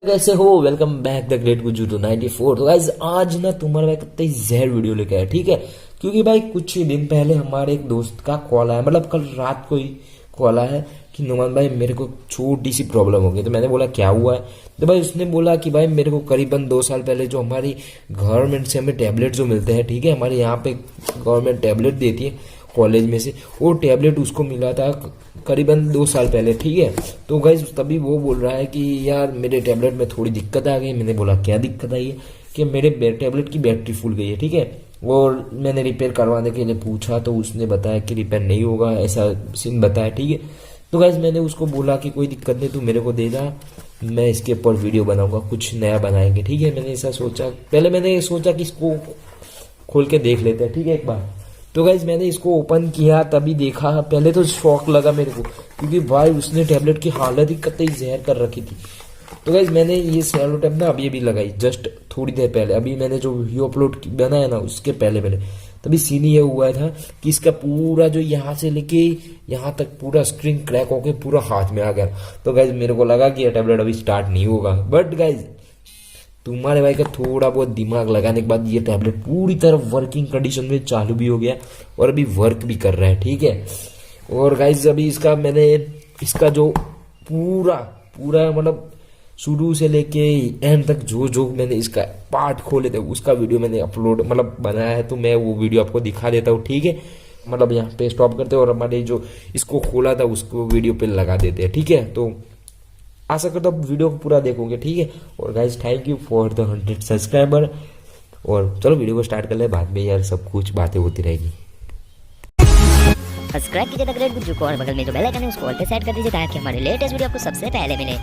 कैसे हो? Welcome back the great Guju to 94। तो गाइज आज ना तुम्हारा भाई कितनी जहर वीडियो लेके आया, ठीक है। क्योंकि भाई कुछ ही दिन पहले हमारे एक दोस्त का कॉल आया, मतलब कल रात को ही कॉल आया कि नुमान भाई मेरे को छोटी सी प्रॉब्लम हो गई। तो मैंने बोला क्या हुआ है? तो भाई उसने बोला कि भाई मेरे को करीबन 2 साल पहले जो हमारी गवर्नमेंट से हमें टैबलेट जो मिलते हैं, ठीक है, हमारे यहाँ पे गवर्नमेंट टैबलेट देती है कॉलेज में से, वो टैबलेट उसको मिला था करीबन 2 साल पहले, ठीक है। तो गाइज तभी वो बोल रहा है कि यार मेरे टैबलेट में थोड़ी दिक्कत आ गई। मैंने बोला क्या दिक्कत आई है? कि मेरे टैबलेट की बैटरी फूल गई है, ठीक है। और मैंने रिपेयर करवाने के लिए पूछा तो उसने बताया कि रिपेयर नहीं होगा, ऐसा सीन बताया, ठीक है। तो गाइज मैंने उसको बोला कि कोई दिक्कत नहीं, तू मेरे को दे दा, मैं इसके ऊपर वीडियो बनाऊंगा, कुछ नया बनाएंगे, ठीक है। मैंने ऐसा सोचा, पहले मैंने सोचा कि इसको खोल के देख लेते हैं, ठीक है, एक बार। तो गाइज मैंने इसको ओपन किया, तभी देखा, पहले तो शॉक लगा मेरे को, क्योंकि भाई उसने टैबलेट की हालत ही कतई जहर कर रखी थी। तो गाइज मैंने ये सेलो टैब ना अभी लगाई जस्ट थोड़ी देर पहले, अभी मैंने जो वीडियो अपलोड बनाया ना उसके पहले पहले तभी सीन ये हुआ था कि इसका पूरा जो यहाँ से लेके यहाँ तक पूरा स्क्रीन क्रैक होके पूरा हाथ में आ गया। तो गाइज मेरे को लगा कि ये टैबलेट अभी स्टार्ट नहीं होगा, बट गाइज तुम्हारे भाई का थोड़ा बहुत दिमाग लगाने के बाद ये टैबलेट पूरी तरह वर्किंग कंडीशन में चालू भी हो गया और अभी वर्क भी कर रहा है, ठीक है। और गाइज अभी इसका जो पूरा पूरा मतलब शुरू से लेके एंड तक जो जो मैंने इसका पार्ट खोले थे उसका वीडियो मैंने अपलोड मतलब बनाया है, तो मैं वो वीडियो आपको दिखा देता हूँ, ठीक है। मतलब यहाँ पे स्टॉप करते हैं और हमारे जो इसको खोला था उसको वीडियो पे लगा देते हैं, ठीक है। तो आशा करता हूँ वीडियो को पूरा देखोगे, ठीक है। और guys thank you for the 100 subscriber. और चलो वीडियो को स्टार्ट कर ले, बाद में यार सब कुछ बातें होती रहेगी। सब्सक्राइब कीजिए द ग्रेट गुज्जू को और बगल में जो बेल आइकन है उसको ऑल पे सेट कर दीजिए ताकि हमारे लेटेस्ट वीडियो आपको सबसे पहले मिले।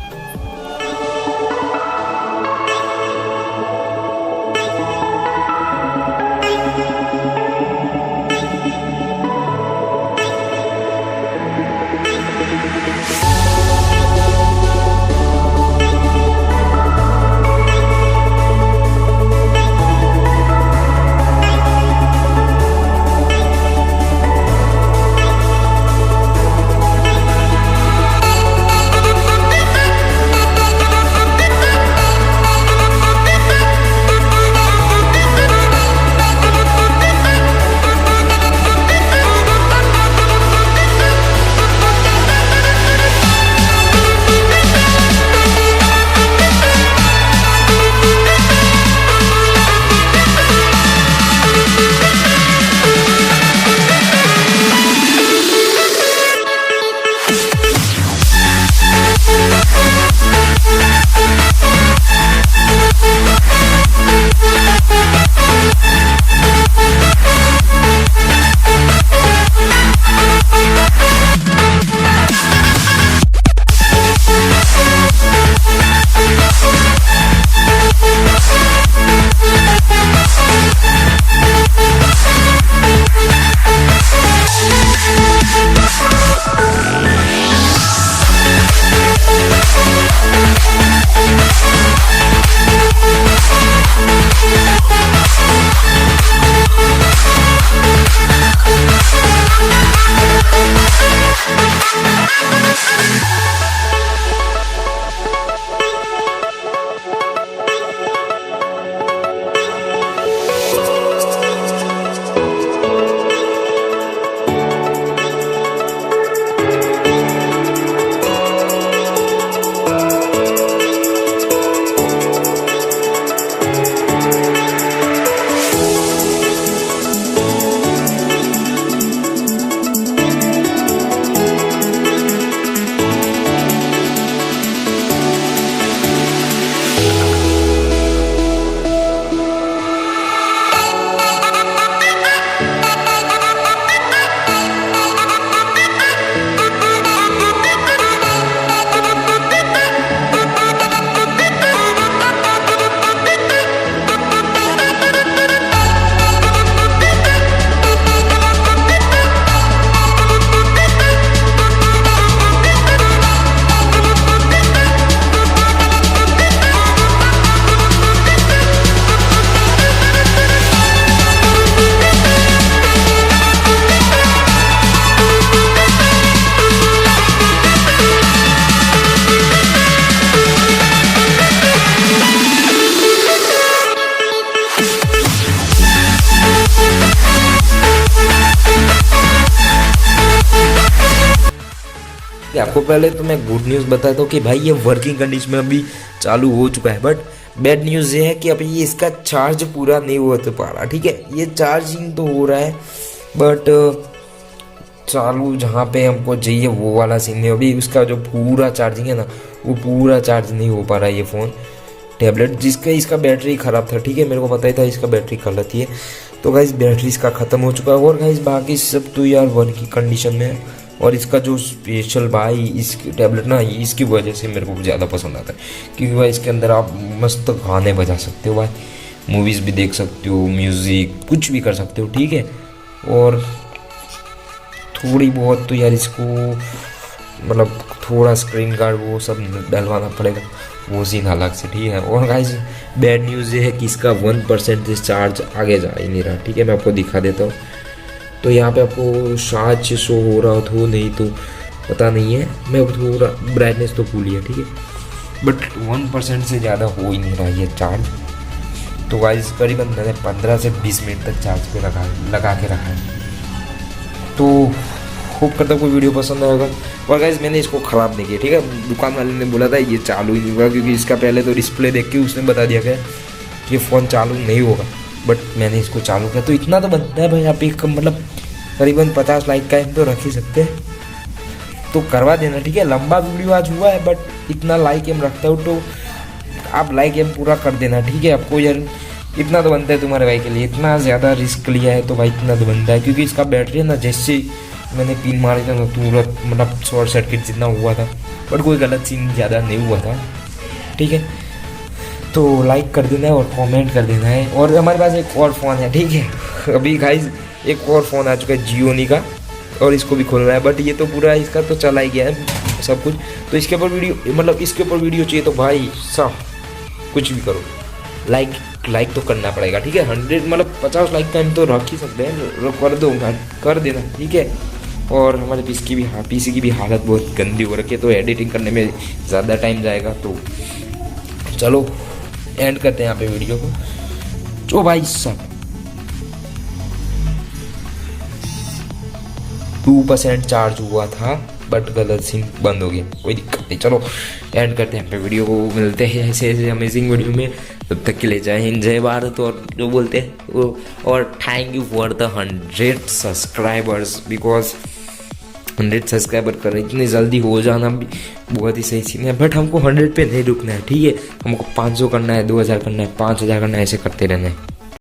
कि आपको पहले तो मैं गुड न्यूज़ बताता हूँ कि भाई ये वर्किंग कंडीशन में अभी चालू हो चुका है, बट बैड न्यूज़ ये है कि अभी ये इसका चार्ज पूरा नहीं हो पा रहा। ठीक है, ये चार्जिंग तो हो रहा है बट चालू जहाँ पे हमको चाहिए वो वाला सीन नहीं। अभी उसका जो पूरा चार्जिंग है ना, वो पूरा चार्ज नहीं हो पा रहा है ये फ़ोन टैबलेट, जिसका इसका बैटरी ख़राब था। ठीक है, मेरे को पता ही था इसका बैटरी गलत ही है। तो गाइस बैटरी इसका ख़त्म हो चुका है और गाइस बाकी सब तो यार वर्किंग कंडीशन में है। और इसका जो स्पेशल भाई इस टैबलेट ना, इसकी वजह से मेरे को ज़्यादा पसंद आता है, क्योंकि भाई इसके अंदर आप मस्त गाने बजा सकते हो भाई, मूवीज़ भी देख सकते हो, म्यूज़िक कुछ भी कर सकते हो। ठीक है, और थोड़ी बहुत तो यार इसको मतलब थोड़ा स्क्रीन गार्ड वो सब डलवाना पड़ेगा, वो सीन अलग से। ठीक है, और गाइस बैड न्यूज़ ये है कि इसका 1% से चार्ज आगे जा ही नहीं रहा। ठीक है, मैं आपको दिखा देता हूँ। तो यहाँ पे आपको शायद से शो हो रहा हो नहीं तो पता नहीं है, मैं थोड़ा ब्राइटनेस तो फुल है। ठीक है, बट 1% से ज़्यादा हो ही नहीं रहा ये चार्ज। तो गाइस करीबन मैंने 15 से 20 मिनट तक चार्ज पे लगा के रखा है। तो होप करता हूँ कोई वीडियो पसंद आएगा। और गाइस मैंने इसको ख़राब नहीं किया। ठीक है, दुकान वाले ने बोला था ये चालू ही नहीं होगा, क्योंकि इसका पहले तो डिस्प्ले देख के उसने बता दिया गया कि फ़ोन चालू नहीं होगा, बट मैंने इसको चालू किया। तो इतना तो बनता है भाई, आप एक मतलब करीबन 50 लाइक का एम तो रख ही सकते हैं, तो करवा देना। ठीक है, लंबा वीडियो आज हुआ है बट इतना लाइक एम रखता हूँ तो आप लाइक एम पूरा कर देना। ठीक है, आपको यार इतना तो बनता है तुम्हारे भाई के लिए, इतना ज़्यादा रिस्क लिया है तो भाई इतना तो बनता है, क्योंकि इसका बैटरी है ना, जैसे मैंने पिन मारी था ना तुरंत मतलब शॉर्ट सर्किट जितना हुआ था, बट कोई गलत सीन ज़्यादा नहीं हुआ था। ठीक है, तो लाइक कर देना है और कमेंट कर देना है। और हमारे पास एक और फ़ोन है। ठीक है, अभी गाइस एक और फ़ोन आ चुका है जियोनी का, और इसको भी खोलना है, बट ये तो पूरा इसका तो चला ही गया है सब कुछ। तो इसके ऊपर वीडियो मतलब इसके ऊपर वीडियो चाहिए तो भाई साहब कुछ भी करो, लाइक तो करना पड़ेगा। ठीक है, 100 मतलब 50 लाइक का हम तो रख ही सकते हैं, कर दो कर देना। ठीक है, और हमारे पीसी की भी हालत बहुत गंदी हो रखी है, तो एडिटिंग करने में ज़्यादा टाइम जाएगा। तो चलो एंड करते हैं यहाँ पे वीडियो को। जो भाई साहब 2% चार्ज हुआ था बट गलत सिम बंद हो गया, कोई दिक्कत नहीं। चलो एंड करते हैं यहाँ पे वीडियो को, मिलते हैं ऐसे ऐसे अमेजिंग वीडियो में। तब तक के लिए जय हिंद जय भारत, और जो बोलते हैं वो, और thank you for the 100 subscribers, because 100 subscriber कर रहे, इतनी जल्दी हो जाना भी बहुत ही सही सीन है, बट हमको 100 पे नहीं रुकना है। ठीक है, हमको 500 करना है, 2000 करना है, 5000 करना है, ऐसे करते रहना है।